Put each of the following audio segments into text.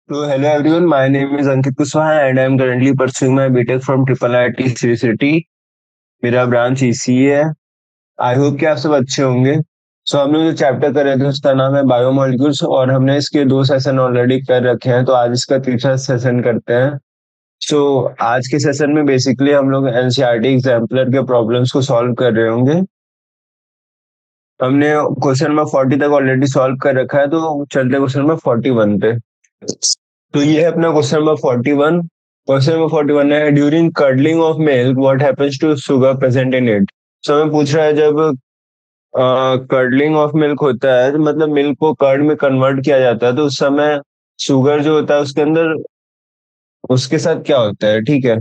So hello everyone, my name is Ankit Kuswaha and I am currently pursuing my BTech from Triple IIT Sri City. मेरा branch ECE है। आई hope कि आप सब अच्छे होंगे। हम लोग जो चैप्टर कर रहे थे उसका नाम है बायोमोलिक्यूल्स और हमने इसके दो सेशन ऑलरेडी कर रखे हैं, तो आज इसका तीसरा सेशन करते हैं। आज के सेशन में बेसिकली हम लोग एनसीईआरटी एग्जाम्पलर के प्रॉब्लम्स को सॉल्व कर रहे होंगे। हमने क्वेश्चन नंबर 40 तक ऑलरेडी सॉल्व कर रखा है, तो चलते क्वेश्चन नंबर 41 पे। तो ये है अपना क्वेश्चन नंबर 41। क्वेश्चन नंबर 41 है, during curdling of milk what happens to sugar present in it. हमें पूछ रहा है जब कर्डलिंग ऑफ मिल्क होता है, तो मतलब मिल्क को कर्ड में कन्वर्ट किया जाता है, तो उस समय शुगर जो होता है उसके अंदर उसके साथ क्या होता है। ठीक है,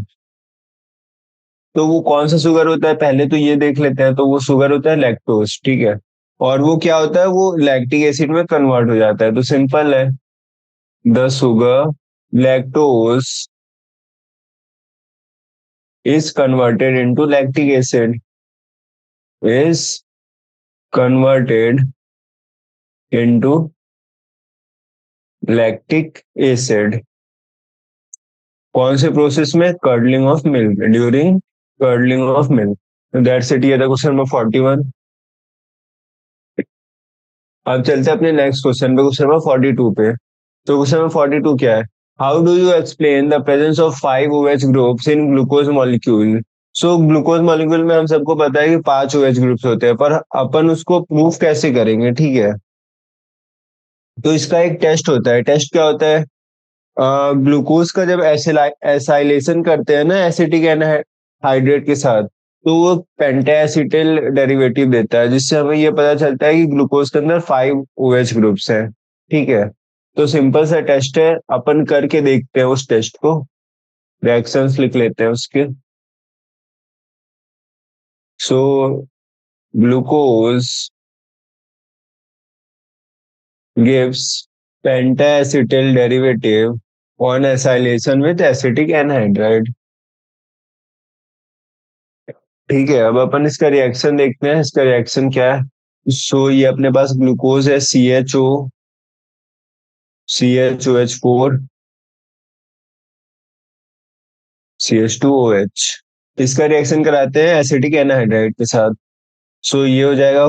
तो वो कौन सा शुगर होता है पहले तो ये देख लेते हैं। तो वो शुगर होता है लैक्टोज। ठीक है, और वो क्या होता है, वो लैक्टिक एसिड में कन्वर्ट हो जाता है। तो सिंपल है, the sugar lactose is converted into lactic acid is converted into lactic acid कौन से प्रोसेस में, curdling of milk, during curdling of milk. That's it, ये था क्वेश्चन नंबर 41। अब चलते हैं अपने नेक्स्ट क्वेश्चन पे, क्वेश्चन नंबर 42 पे। तो क्वेश्चन नंबर 42 क्या है, how do you explain the presence of 5 OH groups in glucose molecule. Glucose molecule में हम सबको पता है कि 5 OH ग्रुप्स होते हैं, पर अपन उसको प्रूफ कैसे करेंगे। ठीक है, तो इसका एक टेस्ट होता है। टेस्ट क्या होता है, ग्लूकोज का जब एसाइलेशन करते हैं ना एसिटिक एनहाइड्रेट के साथ, तो वो पेंटाएसिटिल डेरिवेटिव देता है, जिससे हमें ये पता चलता है कि ग्लूकोज के अंदर 5 OH ग्रुप्स हैं। ठीक है, तो सिंपल सा टेस्ट है, अपन करके देखते हैं उस टेस्ट को। रिएक्शंस लिख लेते हैं उसके। So glucose gives pentacetyl derivative on acylation with acetic anhydride। ठीक है, अब अपन इसका रिएक्शन देखते हैं, इसका रिएक्शन क्या है। ये अपने पास ग्लूकोज है, CHO CHOH4 CH2OH। इसका रिएक्शन कराते हैं एसिटिक एनहाइड्राइड के साथ। ये हो जाएगा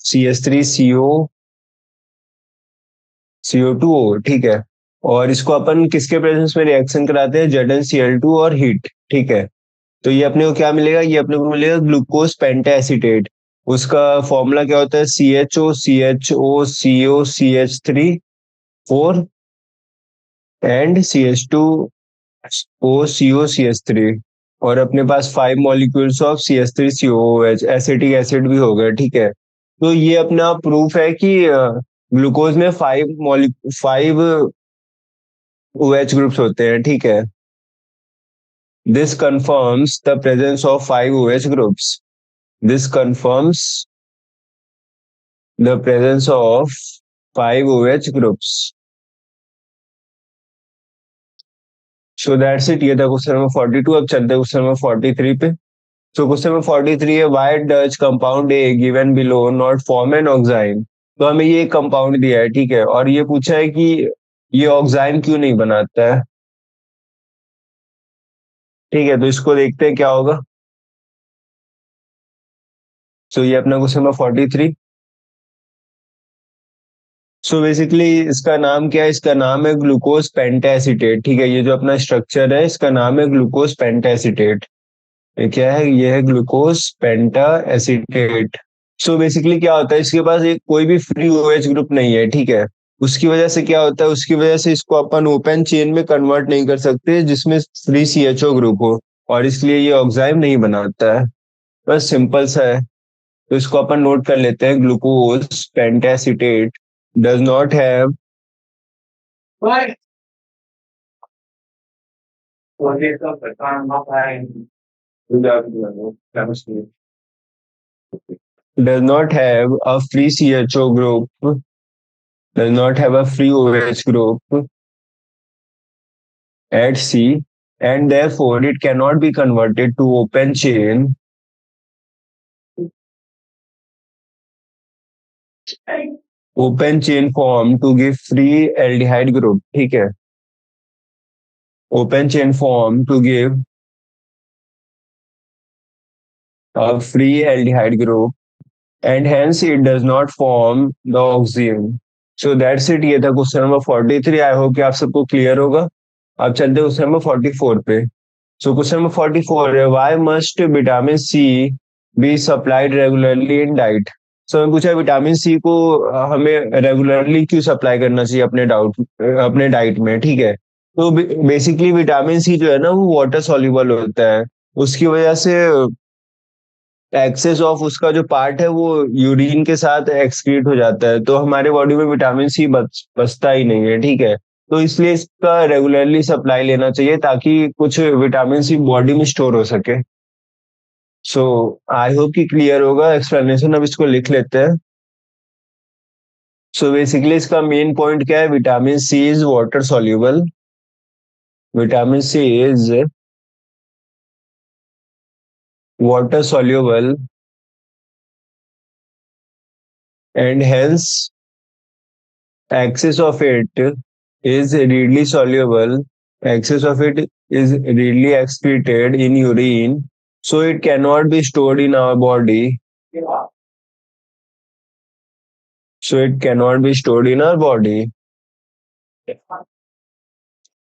CH3CO CO2O। ठीक है, और इसको अपन किसके प्रेजेंस में रिएक्शन कराते हैं, ZnCl2 और हीट। ठीक है, तो ये अपने को क्या मिलेगा, ये अपने को मिलेगा ग्लूकोज पेंटाएसिटेट। उसका फॉर्मूला क्या होता है, CHO CHO CO CH3 4 and CH2OCO CH3। और अपने पास 5 molecules of CH3COOH, acetic acid भी हो गया। ठीक है, तो ये अपना प्रूफ है कि ग्लूकोज में 5 OH ग्रुप्स होते हैं। ठीक है, this confirms the presence of 5 OH groups। This confirms the presence of 5 OH groups। So that's it, ये था क्वेश्चन नंबर 42। अब चलते हैं क्वेश्चन नंबर 43 पे। क्वेश्चन नंबर 43 है, why does compound A given below not form an oxime। तो हमें ये कंपाउंड दिया है। ठीक है, और ये पूछा है कि ये ऑक्साइम क्यों नहीं बनाता है। ठीक है, तो इसको देखते हैं क्या होगा। ये अपना क्वेश्चन नंबर 43। बेसिकली इसका नाम क्या है, इसका नाम है ग्लूकोज पेंटाएसिटेट। ठीक है, ये जो अपना स्ट्रक्चर है इसका नाम है ग्लूकोज पेंटाएसिटेट। ये क्या है, ये है ग्लूकोज पेंटाएसिटेट। बेसिकली क्या होता है, इसके पास एक कोई भी फ्री ओएच ग्रुप नहीं है। ठीक है, उसकी वजह से क्या होता है, उसकी वजह से इसको अपन ओपन चेन में कन्वर्ट नहीं कर सकते जिसमें फ्री CHO ग्रुप हो, और इसलिए ये ऑक्साइम नहीं बनाता है। बस सिंपल सा है, तो इसको अपन नोट कर लेते हैं, glucose pentaacetate does not have does not have a free CHO group, does not have a free OH group at C, and therefore it cannot be converted to open chain form to give free aldehyde group। ठीक है, open chain form to give a free aldehyde group and hence it does not form the oxime. So that's it. ये था question number 43. आई hope कि आप सबको clear होगा. अब चलते हैं क्वेश्चन नंबर 44 पे. सो क्वेश्चन नंबर 44 है, why must vitamin C be supplied regularly in diet. So हमें पूछा विटामिन सी को हमें रेगुलरली क्यों सप्लाई करना चाहिए अपने डाइट में. ठीक है. तो बेसिकली विटामिन सी जो है ना वो वाटर सॉल्युबल होता है. उसकी वजह से एक्सेस ऑफ उसका जो पार्ट है वो यूरिन के साथ एक्सक्रीट हो जाता है, तो हमारे बॉडी में विटामिन सी बचता ही नहीं है. ठीक है. तो इसलिए इसका रेगुलरली सप्लाई लेना चाहिए ताकि कुछ विटामिन सी बॉडी में स्टोर हो सके. सो आई होप कि क्लियर होगा एक्सप्लेनेशन. अब इसको लिख लेते हैं. सो बेसिकली इसका मेन पॉइंट क्या है, vitamin C is water soluble. Vitamin C is water soluble and hence excess of it is readily soluble. Excess of it is readily excreted in urine, so it cannot be stored in our body. So it cannot be stored in our body,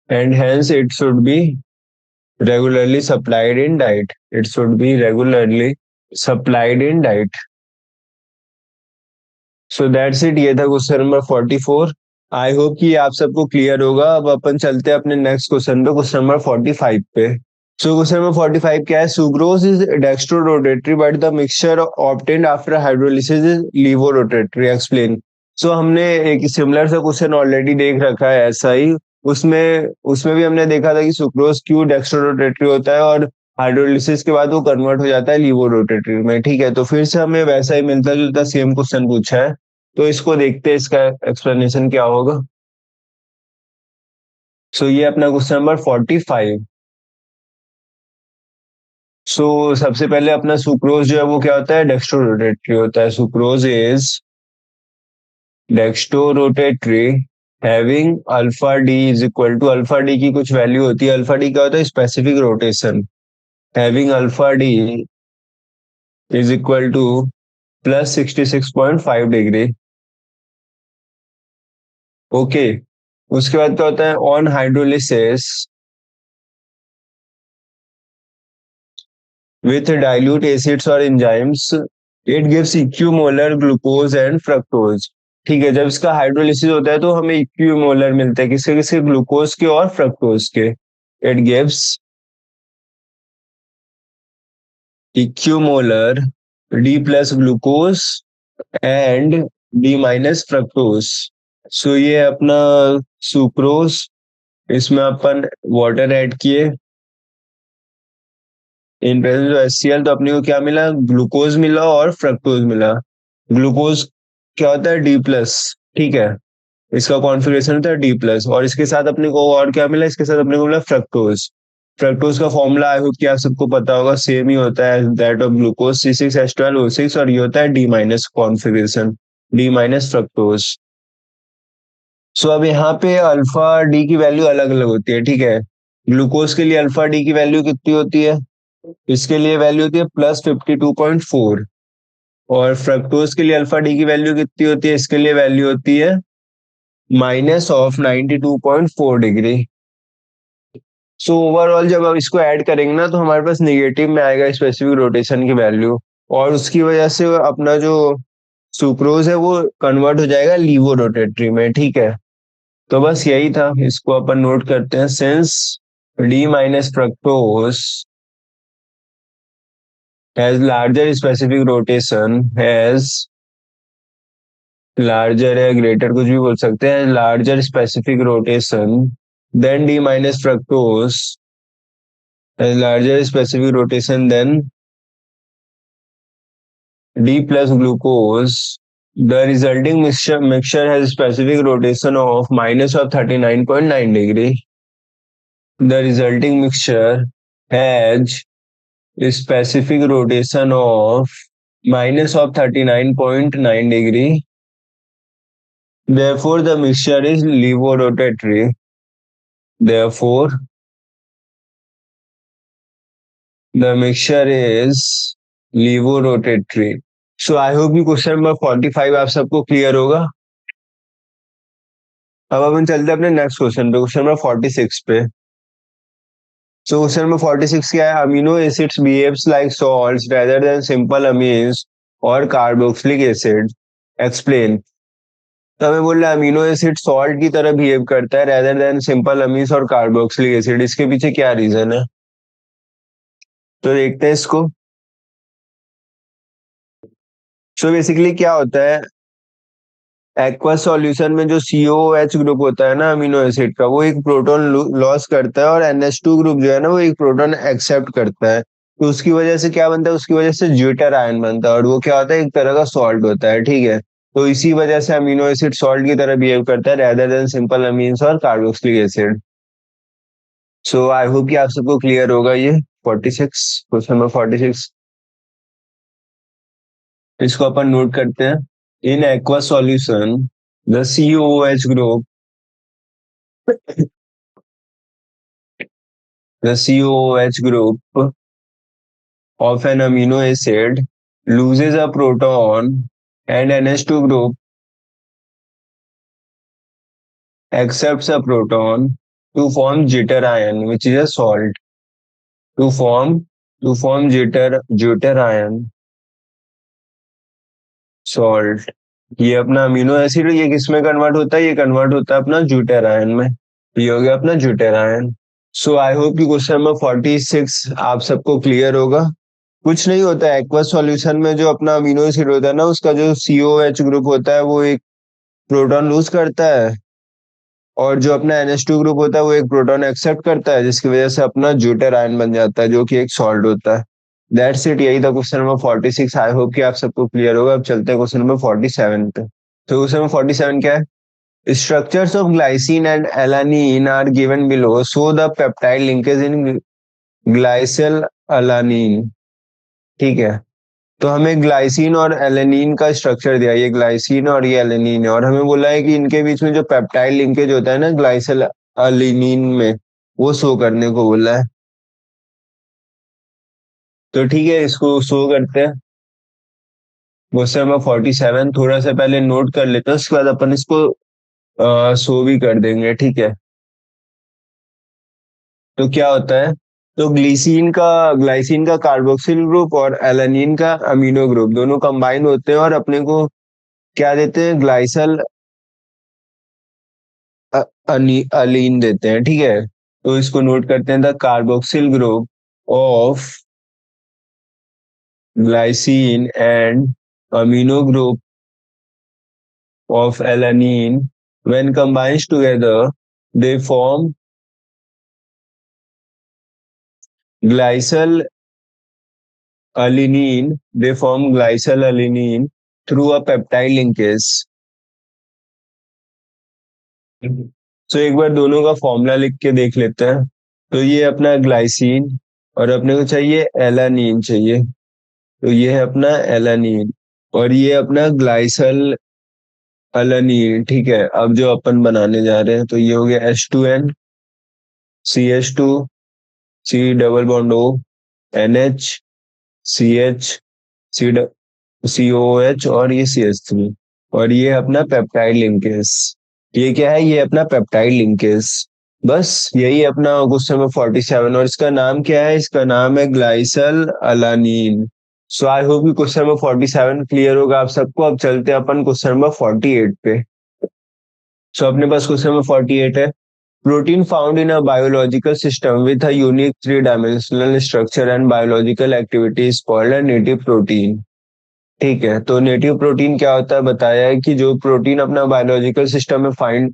and hence it should be regularly supplied in diet. It should be regularly supplied in diet. So that's it. ये था question number 44. आई hope कि आप सबको clear होगा. अब अपन चलते हैं अपने नेक्स्ट क्वेश्चन पे, क्वेश्चन नंबर 45 पे. सो क्वेश्चन नंबर 45 क्या है, sucrose is dextrorotatory but the mixture obtained after hydrolysis is levorotatory. Explain. So हमने एक सिमिलर सा क्वेश्चन ऑलरेडी देख रखा है ऐसा ही. उसमें उसमें भी हमने देखा था कि सुक्रोज क्यों डेक्स्ट्रोरोटेटरी होता है और हाइड्रोलिसिस के बाद वो कन्वर्ट हो जाता है लीवोरोटेटरी में. ठीक है. तो फिर से हमें वैसा ही मिलता जुलता सेम क्वेश्चन पूछा है, तो इसको देखते हैं इसका एक्सप्लेनेशन क्या होगा. सो ये अपना क्वेश्चन नंबर 45. सो सबसे पहले अपना सुक्रोज जो है वो क्या होता है, डेक्स्ट्रोरोटेटरी होता है. Sucrose is dextrorotatory having alpha D is equal to, alpha D की कुछ वैल्यू होती है. अल्फा डी क्या होता है, specific rotation. Having alpha D is equal two plus 66.5 degree. Okay. उसके बाद क्या होता है, on hydrolysis with dilute acids or enzymes it gives equimolar glucose and fructose. ठीक है. जब इसका हाइड्रोलिसिस होता है तो हमें इक्विमोलर मिलता है, किसके किसके, ग्लूकोज के और फ्रक्टोज के. It gives equimolar D plus glucose and D minus fructose. So ये अपना सुक्रोज, इसमें अपन वाटर ऐड किए इन प्रेजेंस ऑफ HCl, तो अपने को क्या मिला, ग्लूकोज मिला और फ्रक्टोज मिला. ग्लूकोज क्या होता है, डी प्लस. ठीक है. इसका कॉन्फ़िगरेशन होता है डी प्लस, और इसके साथ अपने को और क्या मिला, इसके साथ अपने को मिला फ्रक्टोज. फ्रक्टोज का फॉर्मूला आई होप कि आप सबको पता होगा, सेम ही होता है दैट ऑफ ग्लूकोज C6H12O6, और ये होता है D minus configuration, D minus fructose. So अब यहाँ पे अल्फा डी की वैल्यू अलग अलग होती है. ठीक है. ग्लूकोज के लिए अल्फा डी की वैल्यू कितनी होती है, इसके लिए वैल्यू होती है प्लस 52.4, और फ्रक्टोज के लिए अल्फा डी की वैल्यू कितनी होती है, इसके लिए वैल्यू होती है minus of 92.4 degree. So overall जब आप इसको ऐड करेंगे ना तो हमारे पास नेगेटिव में आएगा स्पेसिफिक रोटेशन की वैल्यू, और उसकी वजह से अपना जो सुक्रोज है वो कन्वर्ट हो जाएगा लीवो रोटेटरी में. ठीक है. तो बस यही था, इसको अपन नोट करते हैं. Since D minus fructose has larger specific rotation, has larger या greater कुछ भी बोल सकते हैं, larger specific rotation then D minus fructose has larger specific rotation than D plus glucose. The resulting mixture has specific rotation of minus of 39.9 degree. The resulting mixture has specific rotation of minus of 39.9 degree. Therefore, the mixture is levorotatory. Therefore, the mixture is levorotatory. So I hope कि question number 45 आप सबको clear होगा। अब अपन चलते हैं अपने next question पे, क्वेश्चन नंबर 46 पे। सो क्वेश्चन नंबर 46 क्या है? Amino acids behaves like salts rather than simple amines और कार्बोक्सिलिक एसिड, एक्सप्लेन। तो हमें बोल रहा है अमीनो एसिड सॉल्ट की तरह बिहेव करता है रेदर देन सिंपल अमीन्स और कार्बोक्सिलिक एसिड, इसके पीछे क्या रीजन है? तो देखते हैं इसको। सो बेसिकली क्या होता है, एक्वस सॉल्यूशन में जो COOH ग्रुप होता है ना अमीनो एसिड का, वो एक प्रोटॉन लॉस करता है और NH2 ग्रुप जो है ना वो एक प्रोटॉन एक्सेप्ट करता है। तो उसकी वजह से क्या बनता है, उसकी वजह से ज्यूटर आयन बनता है और वो क्या होता है, एक तरह का सॉल्ट होता है, ठीक है। तो इसी वजह से अमीनो एसिड सॉल्ट की तरह बिहेव करता है रेदर देन सिंपल अमीन्स और carboxylic acid. So I hope कि आप सबको क्लियर होगा ये 46, क्वेश्चन नंबर 46। इसको अपन नोट करते हैं। In aqua solution the COOH group, the COOH group of an amino acid loses a proton and NH2 group accepts a proton to form jitter ion, which is a salt. To form jitter ion salt. ये अपना amino acid ये किस में convert होता है? ये convert होता है अपना ज्यूटर आयन में। ये हो गया अपना zwitter ion. So I hope कि क्वेश्चन नंबर 46 आप सबको क्लियर होगा। कुछ नहीं होता है, एक्वस सॉल्यूशन में जो अपना अमीनो एसिड होता है ना उसका जो COH ग्रुप होता है वो एक प्रोटॉन लूज करता है और जो अपना NH2 ग्रुप होता है वो एक प्रोटॉन एक्सेप्ट करता है, जिसकी वजह से अपना ज्यूटर आयन बन जाता है जो कि एक सॉल्ट होता है। दैट्स इट, यही था क्वेश्चन नंबर 46। आई होप कि आप सबको क्लियर होगा। अब चलते हैं क्वेश्चन नंबर 47 पे। तो क्वेश्चन नंबर 47 क्या है? Structures of glycine and alanine are given below, so the peptide linkage in glycyl alanine. ठीक है, तो हमें ग्लाइसिन और एलेनिन का स्ट्रक्चर दिया, ये ग्लाइसिन और ये एलेनिन है, और हमें बोला है कि इनके बीच में जो पेप्टाइड लिंकेज होता है ना ग्लाइसिल अलिनिन में, वो शो करने को बोला है। तो ठीक है, इसको शो करते हैं। क्वेश्चन नंबर 47 थोड़ा सा पहले नोट कर लेते हैं, उसके बाद अपन इसको शो भी कर देंगे, ठीक है। तो क्या होता है, तो ग्लाइसिन का कार्बोक्सिल ग्रुप और एलेनिन का अमीनो ग्रुप दोनों कंबाइन होते हैं और अपने को क्या देते हैं, ग्लाइसल अलीन देते हैं, ठीक है। तो इसको नोट करते हैं, the carboxyl group of glycine and amino group of alanine when combines together they form glycyl alanine, they form glycyl alanine through a peptide linkage. तो एक बार दोनों का फॉर्मूला लिख के देख लेते हैं। तो ये अपना ग्लाइसिन और अपने को चाहिए एलानीन चाहिए, तो ये है अपना एलानीन और ये अपना ग्लाइसल अलानीन, ठीक है। अब जो अपन बनाने जा रहे हैं तो ये हो गया H2N, CH2, C double bond O, NH, CH, C COOH और ये CH3, और ये अपना पेप्टाइड लिंकेज। ये क्या है, ये अपना पेप्टाइड लिंकेज। बस यही अपना क्वेश्चन नंबर 47, और इसका नाम क्या है, इसका नाम है ग्लाइसल अलानीन। सो आई होप कि क्वेश्चन नंबर 47 क्लियर होगा आप सबको। अब चलते हैं अपन क्वेश्चन नंबर 48 पे। सो अपने पास क्वेश्चन नंबर 48 है। Protein found in a biological system with a unique 3 dimensional structure and biological activity is called a native protein. ठीक है, तो नेटिव प्रोटीन क्या होता है, बताया है कि जो प्रोटीन अपना बायोलॉजिकल सिस्टम में फाइंड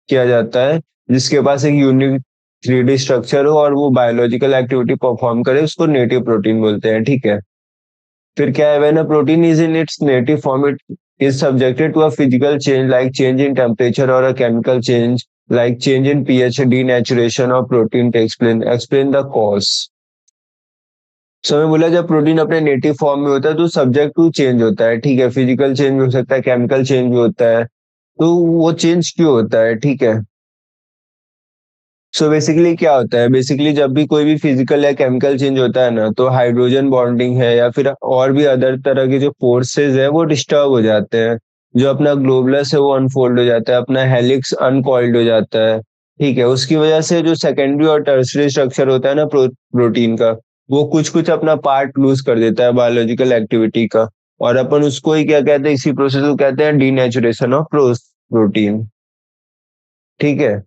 किया जाता है, जिसके पास एक यूनिक 3D स्ट्रक्चर हो और वो बायोलॉजिकल एक्टिविटी परफॉर्म करे, उसको नेटिव प्रोटीन बोलते हैं, ठीक है। फिर क्या है, when a protein is in its native form it is subjected to a physical change like change in temperature और a chemical change like change in pH, denaturation of protein to explain the cause. So मैं बोला जब protein अपने native form में होता है तो subject to change होता है, ठीक है। फिजिकल चेंज भी हो सकता है, केमिकल चेंज भी होता है। तो वो चेंज क्यों होता है, ठीक है। सो बेसिकली क्या होता है, बेसिकली जब भी कोई भी फिजिकल या केमिकल चेंज होता है ना, तो हाइड्रोजन बॉन्डिंग है या फिर और भी अदर तरह के जो फोर्सेस है वो डिस्टर्ब हो जाते हैं। जो अपना ग्लोबुलस है वो अनफोल्ड हो जाता है, अपना हेलिक्स अनकॉइल्ड हो जाता है। ठीक है, उसकी वजह से जो सेकेंडरी और टर्सरी स्ट्रक्चर होता है ना प्रोटीन का, वो कुछ कुछ अपना पार्ट लूज कर देता है बायोलॉजिकल एक्टिविटी का। और अपन उसको ही क्या कहते हैं, इसी प्रोसेस को कहते हैं डीनेचुरेशन ऑफ प्रोटीन। ठीक है,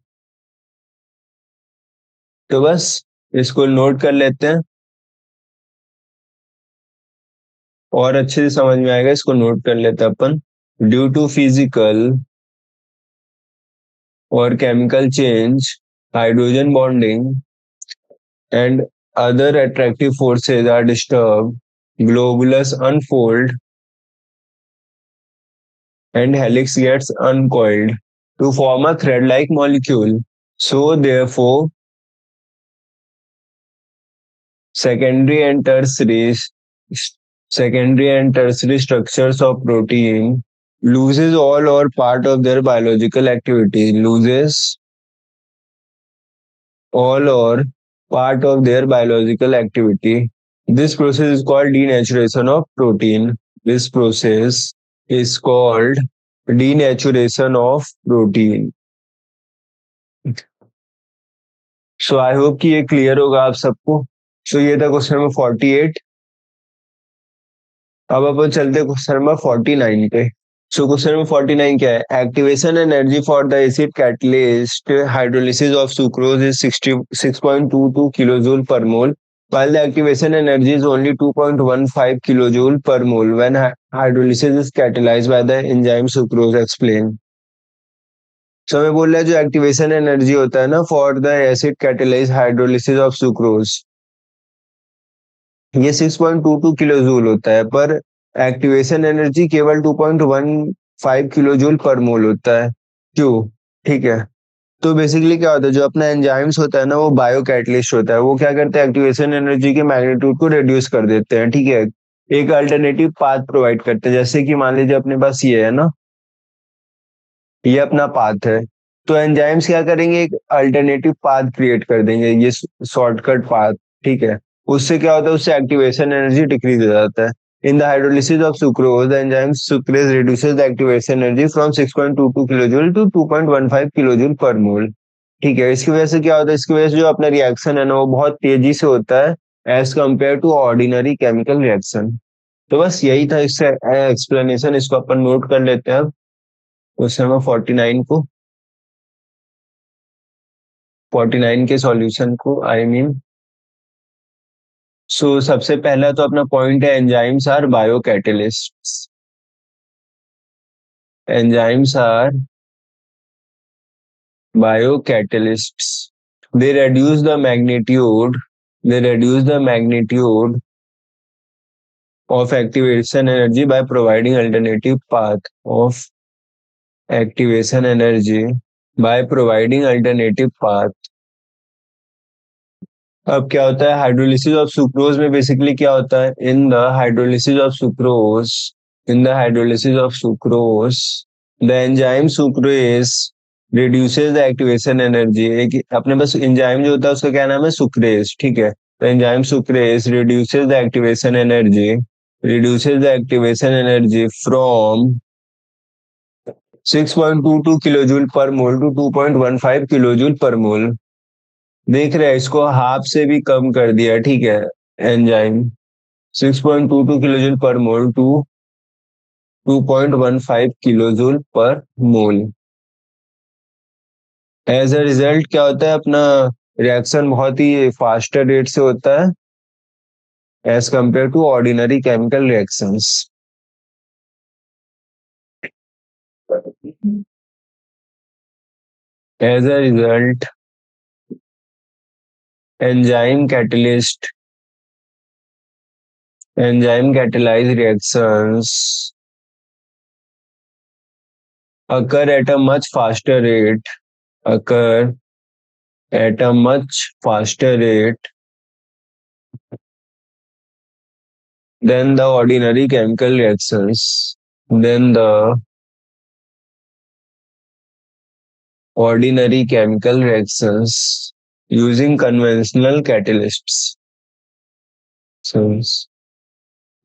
तो बस इसको नोट कर लेते हैं, और अच्छे से समझ में आएगा, इसको नोट कर लेते हैं अपन। ड्यू टू फिजिकल और chemical change, hydrogen bonding and other attractive forces are disturbed, globulus unfold, and helix gets uncoiled to form a thread-like molecule. So therefore, secondary and tertiary secondary and tertiary structures of protein loses all or part of their biological activity, loses all or part of their biological activity. This process is called denaturation of protein. This process is called denaturation of protein. So I hope कि ये clear होगा आप सबको। सो ये था question number 48। अब अपन चलते हैं क्वेश्चन नंबर 49 पे। सो क्वेश्चन नंबर 49 क्या है, activation energy for the acid catalyst hydrolysis of sucrose is 66.22 kilojoule per mole, while the activation energy is only 2.15 kilojoule per mole when hydrolysis is catalyzed by the enzyme sucrose, explain। सो हमें बोल रहा है जो activation energy होता है ना for the acid catalyse hydrolysis of sucrose, ये 6.22 kilo joule होता है, पर एक्टिवेशन एनर्जी केवल 2.15 किलो जूल पर मोल होता है। क्यों? ठीक है, तो बेसिकली क्या होता है, जो अपना एंजाइम्स होता है ना वो बायो कैटलिस्ट होता है, वो क्या करते हैं, एक्टिवेशन एनर्जी के मैग्नीट्यूड को रिड्यूस कर देते हैं। ठीक है, एक अल्टरनेटिव पाथ प्रोवाइड करते हैं, जैसे कि मान लीजिए अपने पास ये है ना, ये अपना पाथ है, तो एंजाइम्स क्या करेंगे, एक अल्टरनेटिव पाथ क्रिएट कर देंगे, ये शॉर्टकट पाथ। ठीक है, उससे क्या होता है, उससे एक्टिवेशन एनर्जी डिक्रीज हो जाता है। In the hydrolysis of sucrose the enzyme sucrase reduces the activation energy from 6.22 kilojoule to 2.15 kilojoule per mole. ठीक है, इसकी वजह से क्या होता है, इसकी वजह से जो अपना रिएक्शन है ना वो बहुत तेजी से होता है as compare to ordinary chemical reaction. तो बस यही था इससे एक्सप्लेनेशन, इसको अपन नोट कर लेते हैं अब क्वेश्चन नंबर 49 को, 49 के सॉल्यूशन को आई मीन। सो सबसे पहला तो अपना पॉइंट है, enzymes are biocatalyst. Enzymes are biocatalyst. They reduce the magnitude they reduce the magnitude of activation energy by providing alternative path of activation energy by providing alternative path। अब क्या होता है, hydrolysis of sucrose में basically क्या होता है, in the hydrolysis of sucrose, in the hydrolysis of sucrose the enzyme sucrase reduces the activation energy. एक अपने पास एंजाइम जो होता है उसका क्या नाम है, सुक्रेज। ठीक है, तो enzyme sucrase reduces the activation energy, reduces the activation energy from 6.22 kilojoule per mole to 2.15 kilojoule per मोल। देख रहे हैं, इसको हाफ से भी कम कर दिया। ठीक है, enzyme 6.22 kilojoule per mole to 2.15 kilojoule per mole. As a result क्या होता है, अपना रिएक्शन बहुत ही फास्टर रेट से होता है as compare to ordinary chemical reactions. As a result enzyme catalyst enzyme catalyse reactions occur at a much faster rate occur at a much faster rate than the ordinary chemical reactions than the ordinary chemical reactions using conventional catalysts. So,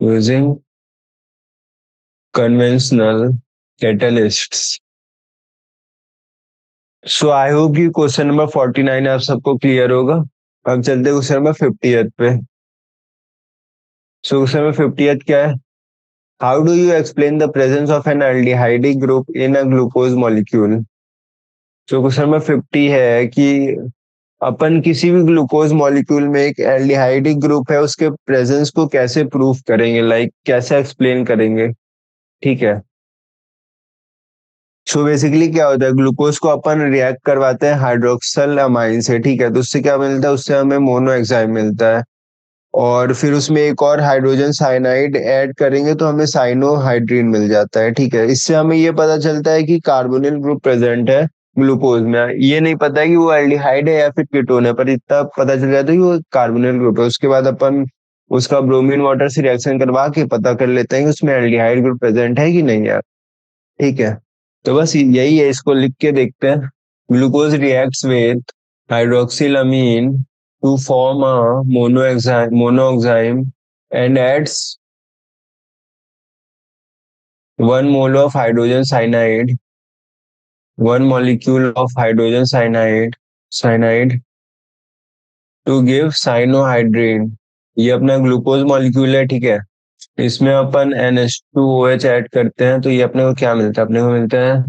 using conventional catalysts. So I hope कि question number 49 आप सबको clear होगा। अब चलते question number 50th पे। So question number 50th क्या है? How do you explain the presence of an aldehydic group in a glucose molecule? So question number 50 है कि अपन किसी भी ग्लूकोज मॉलिक्यूल में एक एल्डिहाइडिक ग्रुप है उसके प्रेजेंस को कैसे प्रूफ करेंगे, लाइक कैसे एक्सप्लेन करेंगे। ठीक है। सो बेसिकली क्या होता है, ग्लूकोज को अपन रिएक्ट करवाते हैं हाइड्रोक्सल अमाइन से। ठीक है, तो उससे क्या मिलता है, उससे हमें मोनो एग्जाइम मिलता है। और फिर उसमें एक और हाइड्रोजन साइनाइड ऐड करेंगे तो हमें साइनोहाइड्रीन मिल जाता है। ठीक है, इससे हमें ये पता चलता है कि कार्बोनिल ग्रुप प्रेजेंट है ग्लूकोज में। ये नहीं पता है कि वो एल्डिहाइड है या फिर कीटोन है, पर इतना पता चल जाता है कि वो कार्बोनिल ग्रुप है। उसके बाद अपन उसका ब्रोमीन वाटर से रिएक्शन करवा के पता कर लेते हैं कि उसमें एल्डिहाइड ग्रुप प्रेजेंट है कि नहीं है। ठीक है, तो बस यही है, इसको लिख के देखते हैं। Glucose reacts with hydroxyl amine to form a monoxime and adds 1 mole of hydrogen cyanide, 1 molecule of hydrogen cyanide to give cyanohydrin। ये अपना ग्लूकोज मॉलिक्यूल है। ठीक है, इसमें अपन NH2OH ऐड करते हैं तो ये अपने को क्या मिलता है, अपने को मिलता है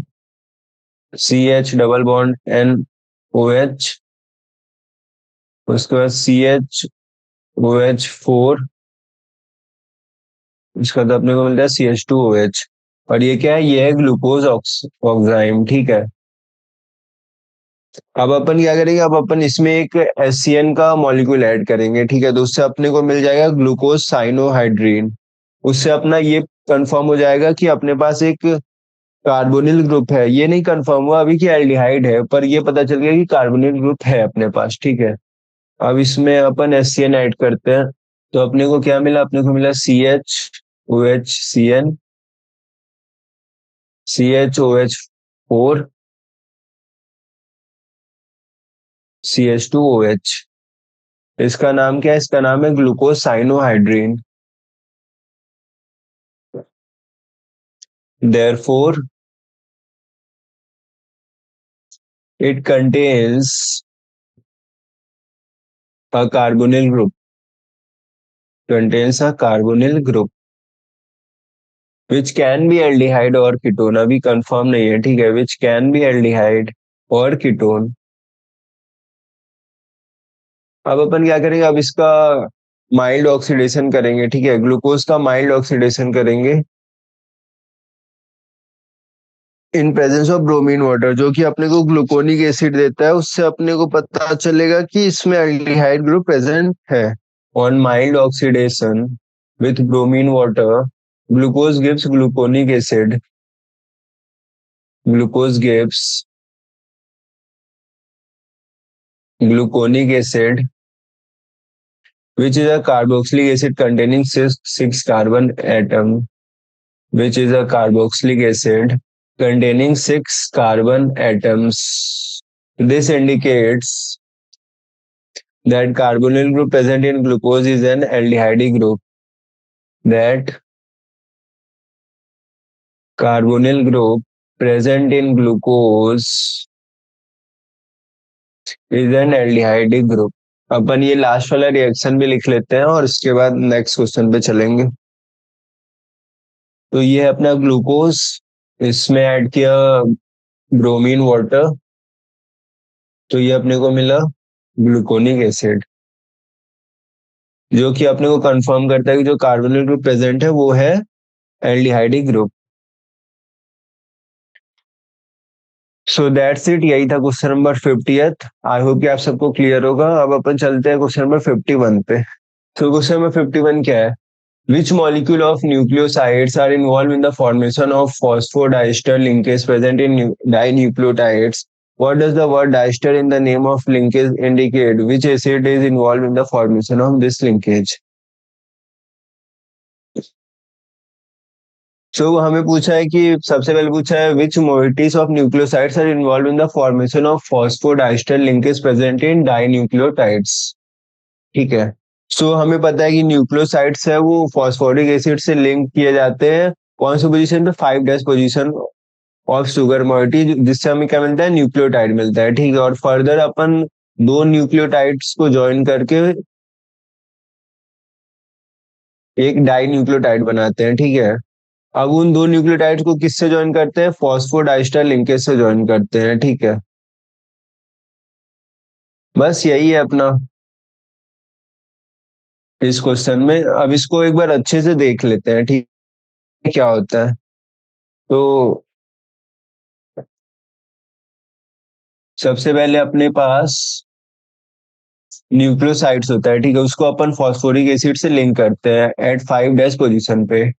CH डबल बॉन्ड NOH, उसके बाद CHOH4, इसका तो अपने को मिलता है CH2OH। और ये क्या है, ये है ग्लूकोज ऑक्साइम। ठीक है, अब अपन क्या करेंगे, अब अपन इसमें एक HCN का मॉलिक्यूल ऐड करेंगे। ठीक है, तो उससे अपने को मिल जाएगा ग्लूकोज साइनोहाइड्रीन। उससे अपना ये कंफर्म हो जाएगा कि अपने पास एक कार्बोनिल ग्रुप है। ये नहीं कंफर्म हुआ अभी कि एल्डिहाइड है, पर ये पता चल गया कि कार्बोनिल ग्रुप है अपने पास। ठीक है, अब इसमें अपन HCN ऐड करते हैं तो अपने को क्या मिला, अपने को मिला CHOHCN, CHOH4, CH2OH। इसका नाम क्या है, इसका नाम है glucose cyanohydrin. Therefore, it contains a carbonyl group. Contains a carbonyl group which can be aldehyde or ketone। अभी कंफर्म नहीं है। ठीक है, which can be aldehyde और ketone। अब अपन क्या करेंगे, अब इसका माइल्ड ऑक्सीडेशन करेंगे। ठीक है, ग्लूकोज का माइल्ड ऑक्सीडेशन करेंगे in presence of bromine water, जो कि अपने को ग्लूकोनिक एसिड देता है। उससे अपने को पता चलेगा कि इसमें एल्डिहाइड ग्रुप प्रेजेंट है। On mild oxidation with bromine water, glucose gives gluconic acid. Glucose gives gluconic acid, which is a carboxylic acid containing six carbon atom, which is a carboxylic acid containing 6 carbon atoms. This indicates that carbonyl group present in glucose is an aldehyde group. That carbonyl group present in glucose is an aldehyde group। अपन ये last वाला reaction भी लिख लेते हैं और इसके बाद next question पे चलेंगे। तो ये है अपना ग्लूकोज, इसमें ऐड किया ब्रोमीन वाटर, तो ये अपने को मिला ग्लूकोनिक एसिड, जो कि अपने को कंफर्म करता है कि जो कार्बोनिल ग्रुप प्रेजेंट है वो है aldehydic group. So that's it, यही था क्वेश्चन नंबर 50th। आई होप कि आप सबको क्लियर होगा। अब अपन चलते हैं क्वेश्चन नंबर 51 पे। तो क्वेश्चन नंबर 51 क्या है? Which molecule of nucleosides are involved in the formation of phosphodiester linkage present in dinucleotides? What does the word diester in the name of linkage indicate? Which acid is involved in the formation of this linkage? सो हमें पूछा है कि सबसे पहले पूछा है which moieties of nucleosides are involve in the formation of phosphodiester linkage present in dinucleotides. ठीक है। सो हमें पता है कि न्यूक्लियोसाइड्स है वो फॉस्फोरिक एसिड से लिंक किए जाते हैं कौन सी पोजीशन पे, 5' पोजीशन ऑफ शुगर मोइटी, जिससे हमें क्या मिलता है, न्यूक्लियोटाइड मिलता है। ठीक है। और फर्दर अपन दो न्यूक्लियोटाइड्स को ज्वाइन करके एक डाई न्यूक्लियोटाइड बनाते हैं। ठीक है। अब उन दो न्यूक्लियोटाइड्स को किससे ज्वाइन करते हैं, फॉस्फोडाइस्टर लिंकेज से ज्वाइन करते हैं। ठीक है। बस यही है अपना इस क्वेश्चन में। अब इसको एक बार अच्छे से देख लेते हैं। ठीक है, क्या होता है। तो सबसे पहले अपने पास न्यूक्लियोसाइड्स होता है। ठीक है। उसको अपन फॉस्फोरिक एसिड से लिंक करते हैं एट 5' पोजीशन पे।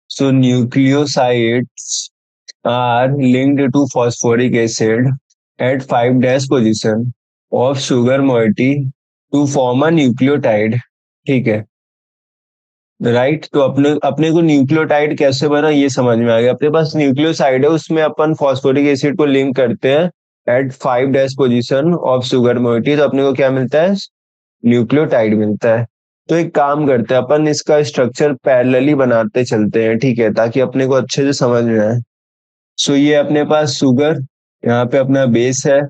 सो nucleosides are linked to phosphoric acid at 5' position of sugar moiety to form a nucleotide। ठीक है। राइट। तो अपने अपने को न्यूक्लियोटाइड कैसे बना ये समझ में आ गया। अपने पास न्यूक्लियोसाइड है, उसमें अपन फॉस्फोरिक एसिड को लिंक करते हैं at 5' position of sugar moiety, तो अपने को क्या मिलता है, न्यूक्लियोटाइड मिलता है। तो एक काम करते हैं, अपन इसका स्ट्रक्चर पैरेलली बनाते चलते हैं। ठीक है, ताकि अपने को अच्छे से समझ में आए। सो ये अपने पास शुगर, यहाँ पे अपना बेस है,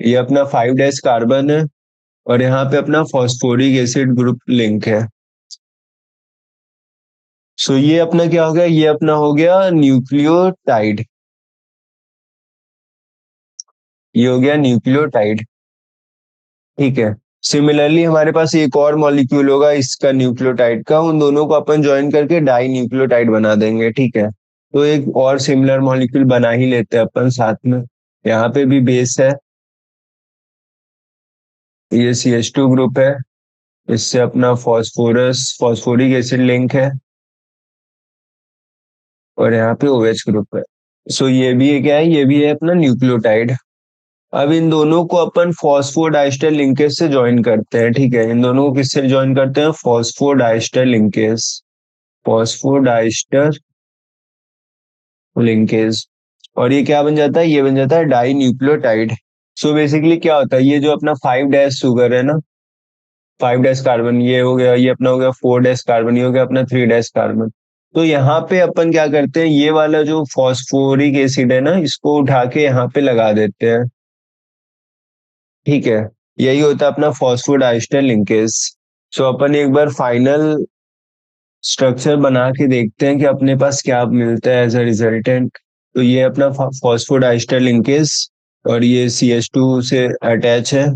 ये अपना 5' कार्बन है, और यहाँ पे अपना फॉस्फोरिक एसिड ग्रुप लिंक है। सो ये अपना क्या हो गया, ये अपना हो गया न्यूक्लियोटाइड। ये हो गया न्यूक्लियोटाइड। ठीक है। सिमिलरली हमारे पास एक और मॉलिक्यूल होगा इसका न्यूक्लियोटाइड का, उन दोनों को अपन ज्वाइन करके डाई न्यूक्लियोटाइड बना देंगे। ठीक है। तो एक और सिमिलर मॉलिक्यूल बना ही लेते हैं अपन साथ में। यहाँ पे भी बेस है, ये CH2 ग्रुप है, इससे अपना फॉस्फोरिक एसिड लिंक है, और यहाँ पे OH ग्रुप है। सो ये भी है, क्या है, ये भी है अपना न्यूक्लियोटाइड। अब इन दोनों को अपन फॉस्फोडाइस्टर लिंकेज से ज्वाइन करते हैं। ठीक है। इन दोनों को किससे ज्वाइन करते हैं, फॉस्फोडाइस्टर लिंकेज, फॉस्फोडाइस्टर लिंकेज। और ये क्या बन जाता है, ये बन जाता है डाई न्यूक्लियोटाइड। सो बेसिकली क्या होता है, ये जो अपना 5' शुगर है ना, 5' कार्बन ये हो गया, ये अपना हो गया 4' कार्बन, ये हो गया अपना 3' कार्बन। तो यहाँ पे अपन क्या करते हैं, ये वाला जो फॉस्फोरिक एसिड है ना, इसको उठा के यहाँ पे लगा देते हैं। ठीक है। यही होता है अपना फॉस्फोडाइस्टर लिंकेज। सो अपन एक बार फाइनल स्ट्रक्चर बना के देखते हैं कि अपने पास क्या मिलता है एज अ रिजल्टेंट। तो ये अपना फॉस्फोडाइस्टर लिंकेज, और ये CH2 से अटैच है,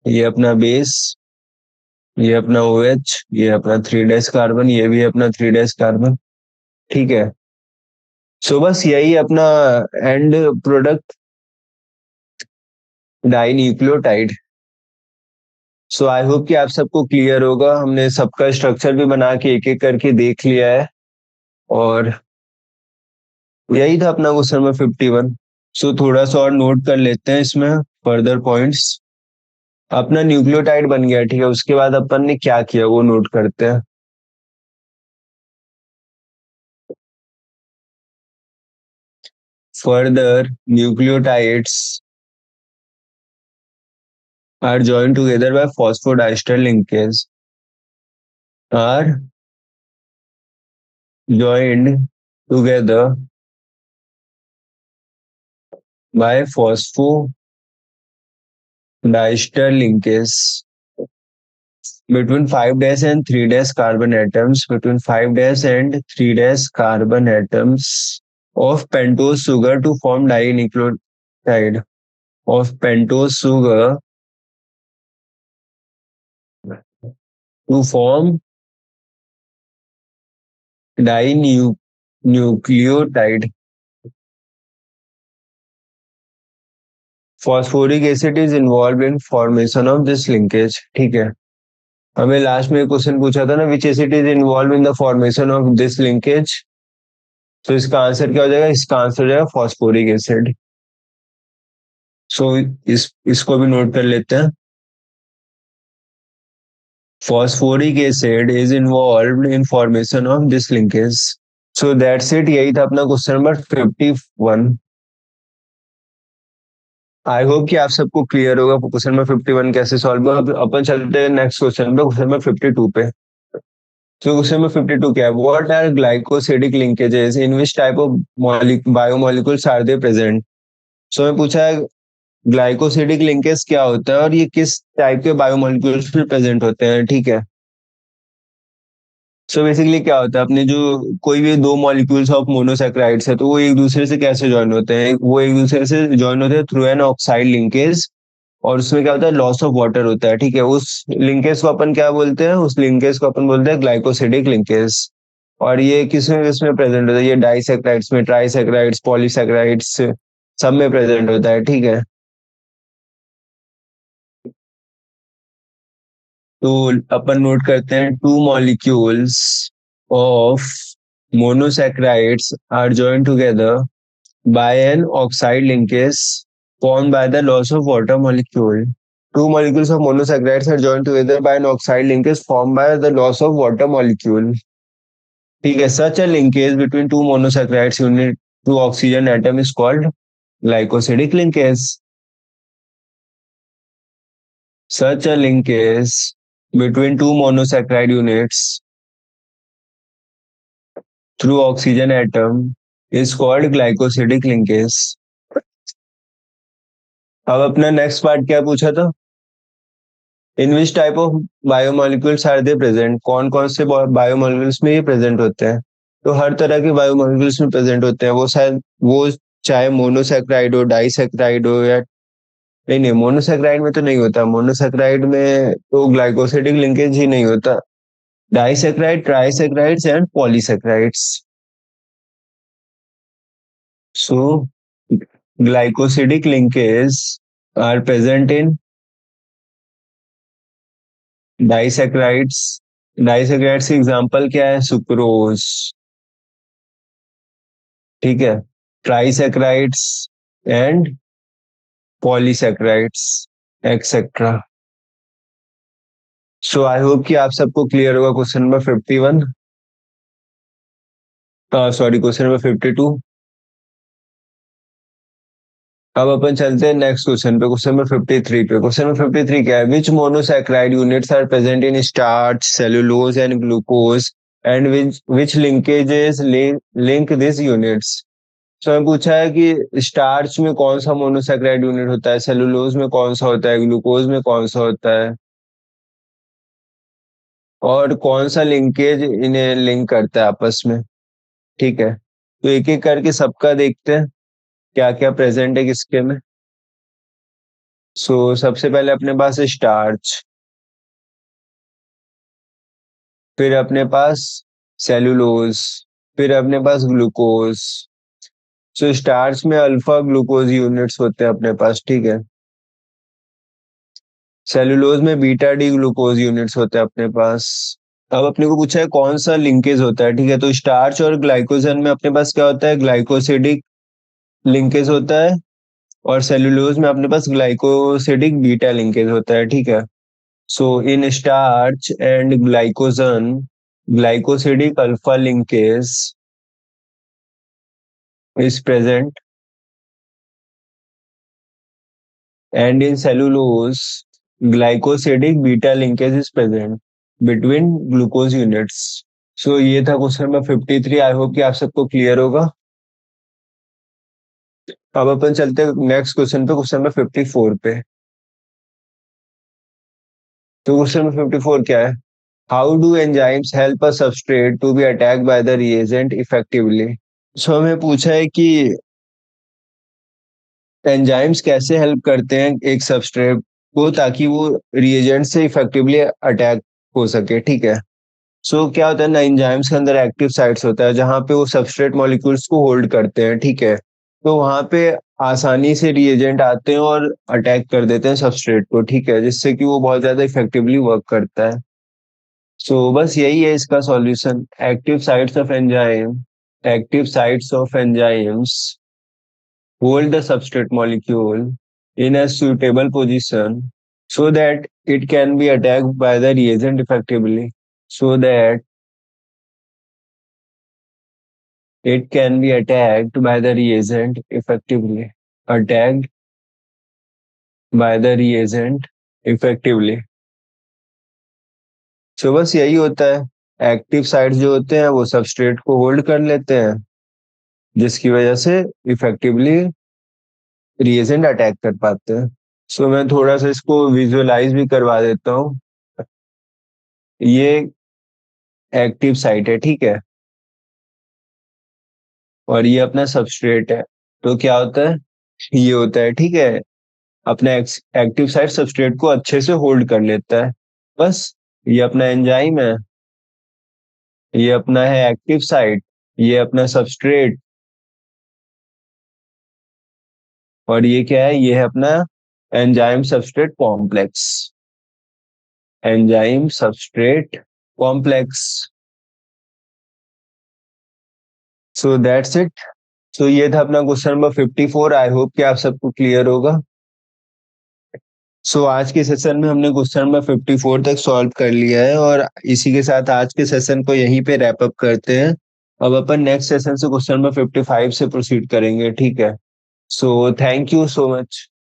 ये अपना बेस, ये अपना OH, ये अपना 3' कार्बन, ये भी अपना 3' कार्बन। ठीक है। सो बस यही अपना end product dinucleotide. So I hope कि आप सबको क्लियर होगा, हमने सबका स्ट्रक्चर भी बना के एक एक करके देख लिया है। और यही था अपना क्वेश्चन नंबर 51। सो थोड़ा सा और नोट कर लेते हैं इसमें फर्दर पॉइंट्स। अपना न्यूक्लियोटाइड बन गया। ठीक है। उसके बाद अपन ने क्या किया वो नोट करते हैं। Further nucleotides are joined together by phosphodiester linkage, are joined together by phosphodiester linkage between 5' and 3' carbon atoms, between 5' and 3' carbon atoms of pentose sugar to form dinucleotide of pentose sugar to form dinucleotide. Phosphoric acid is involved in formation of this linkage। ठीक है। हमें last में question पूछा था ना, विच acid is involve in the formation of this linkage. तो इसका answer क्या हो जाएगा, इसका आंसर हो जाएगा फॉस्फोरिक एसिड। सो इसको भी नोट कर लेते हैं। phosphoric acid is involved in formation of this linkage. So that's it. यही था अपना क्वेश्चन नंबर 51. आई होप कि आप सबको क्लियर होगा क्वेश्चन नंबर 51 कैसे सॉल्व होगा. अब अपन चलते हैं नेक्स्ट क्वेश्चन पे, क्वेश्चन नंबर 52 पे. तो क्वेश्चन नंबर 52 क्या है? What are glycosidic linkages in which type of biomolecules are they present? So मैं पूछा है ग्लाइकोसिडिक लिंकेज क्या होता है और ये किस टाइप के बायोमोलिक्यूल्स में प्रेजेंट होते हैं. ठीक है. सो बेसिकली क्या होता है, अपने जो कोई भी दो मॉलिक्यूल्स ऑफ मोनोसेक्राइड्स है तो वो एक दूसरे से कैसे ज्वाइन होते हैं? वो एक दूसरे से ज्वाइन होते हैं थ्रू एन ऑक्साइड लिंकेज. और उसमें क्या होता है? लॉस ऑफ वाटर होता है. ठीक है. उस लिंकेज को अपन क्या बोलते हैं? उस लिंकेज को अपन बोलते हैं ग्लाइकोसिडिक लिंकेज. और ये किसमें किसमें प्रेजेंट होता है? ये डाइसेक्राइड्स में, ट्राइसेक्राइड्स, पॉलीसेक्राइड्स, सब में प्रेजेंट होता है. ठीक है. तो अपन नोट करते हैं, two molecules of monosaccharides are joined together by an oxide linkage formed by the loss of water molecule. Two molecules of monosaccharides are joined together by an oxide linkage formed by the loss of water molecule. ठीक है. Such a linkage between two monosaccharides unit to oxygen atom is called glycosidic linkage. Such a linkage between two monosaccharide units through oxygen atom is called glycosidic linkage. अब अपना next part क्या पूछा था? In which type of biomolecules are they present? कौन कौन से biomolecules में ये प्रेजेंट होते हैं? तो हर तरह के बायोमोलिक्यूल्स में प्रेजेंट होते हैं. वो शायद वो चाहे मोनोसेक्राइड हो, डाइसेक्राइड हो, या नहीं नहीं, मोनोसेक्राइड में तो नहीं होता. मोनोसेक्राइड में तो ग्लाइकोसिडिक लिंकेज ही नहीं होता. Disaccharide, trisaccharides and polysaccharides. So glycosidic linkage are present in disaccharides. Disaccharides की एग्जांपल क्या है? सुक्रोज. ठीक है. Trisaccharides and polysaccharides etcetera. So I hope कि आप सबको क्लियर होगा question number 51. Sorry, question number 52. अब अपन चलते हैं नेक्स्ट क्वेश्चन पे, क्वेश्चन नंबर 53 पे. क्वेश्चन नंबर 53 क्या है? Which monosaccharide units are present in starch, cellulose and glucose and which linkages link this units? तो हमें पूछा है कि स्टार्च में कौन सा मोनोसैकेराइड यूनिट होता है, सेलुलोज में कौन सा होता है, ग्लूकोज में कौन सा होता है, और कौन सा लिंकेज इन्हें लिंक करता है आपस में. ठीक है. तो एक एक करके सबका देखते हैं क्या क्या प्रेजेंट है किसके में. सो सबसे पहले अपने पास स्टार्च, फिर अपने पास सेलुलोज, फिर अपने पास ग्लूकोज. सो स्टार्च में अल्फा ग्लूकोज यूनिट्स होते हैं अपने पास. ठीक है. सेलुलोज में बीटा डी ग्लूकोज यूनिट्स होते हैं अपने पास. अब अपने को पूछा है कौन सा लिंकेज होता है. ठीक है. तो स्टार्च और ग्लाइकोजन में अपने पास क्या होता है? ग्लाइकोसिडिक लिंकेज होता है. और सेलुलोज में अपने पास ग्लाइकोसिडिक बीटा लिंकेज होता है. ठीक है. So in starch and glycogen, glycosidic alpha linkage is present, and in cellulose glycosidic beta linkage is present between glucose units. सो ये था क्वेश्चन नंबर 53. आई होप कि आप सबको क्लियर होगा. अब अपन चलते हैं नेक्स्ट क्वेश्चन पे, क्वेश्चन नंबर 54 पे. तो क्वेश्चन नंबर 54 क्या है? How do enzymes help a substrate to be attacked by the reagent effectively? So हमें पूछा है कि एंजाइम्स कैसे हेल्प करते हैं एक सबस्ट्रेट को ताकि वो रिएजेंट से इफेक्टिवली अटैक हो सके. ठीक है. क्या होता है ना, एंजाइम्स के अंदर एक्टिव साइट्स होता है जहां पे वो सबस्ट्रेट मॉलिक्यूल्स को होल्ड करते हैं. ठीक है. तो वहां पे आसानी से रिएजेंट आते हैं और अटैक कर देते हैं सबस्ट्रेट को. ठीक है. जिससे कि वो बहुत ज्यादा इफेक्टिवली वर्क करता है. बस यही है इसका solution. Active sites of enzymes hold the substrate molecule in a suitable position so that it can be attacked by the reagent effectively, so that it can be attacked by the reagent effectively, attacked by the reagent effectively. So बस यही होता है, active sites जो होते हैं वो substrate को hold कर लेते हैं, जिसकी वजह से इफेक्टिवली रिएजेंट अटैक कर पाते हैं। सो मैं थोड़ा सा इसको विजुअलाइज भी करवा देता हूँ। ये एक्टिव साइट है, ठीक है, और ये अपना सबस्ट्रेट है। तो क्या होता है, ये होता है, ठीक है, अपना एक्टिव साइट सबस्ट्रेट को अच्छे से होल्ड कर लेता है। बस ये अपना एंजाइम है, ये अपना है एक्टिव साइट, ये अपना सबस्ट्रेट, और ये क्या है, ये है अपना enzyme substrate complex, enzyme substrate complex. So that's it. So ये था अपना क्वेश्चन नंबर 54। आई होप कि आप सबको क्लियर होगा। सो आज के सेशन में हमने क्वेश्चन नंबर 54 तक सॉल्व कर लिया है, और इसी के साथ आज के सेशन को यहीं पे रैप अप करते हैं। अब अपन नेक्स्ट सेशन से क्वेश्चन नंबर 55 से प्रोसीड करेंगे, ठीक है। So thank you so much.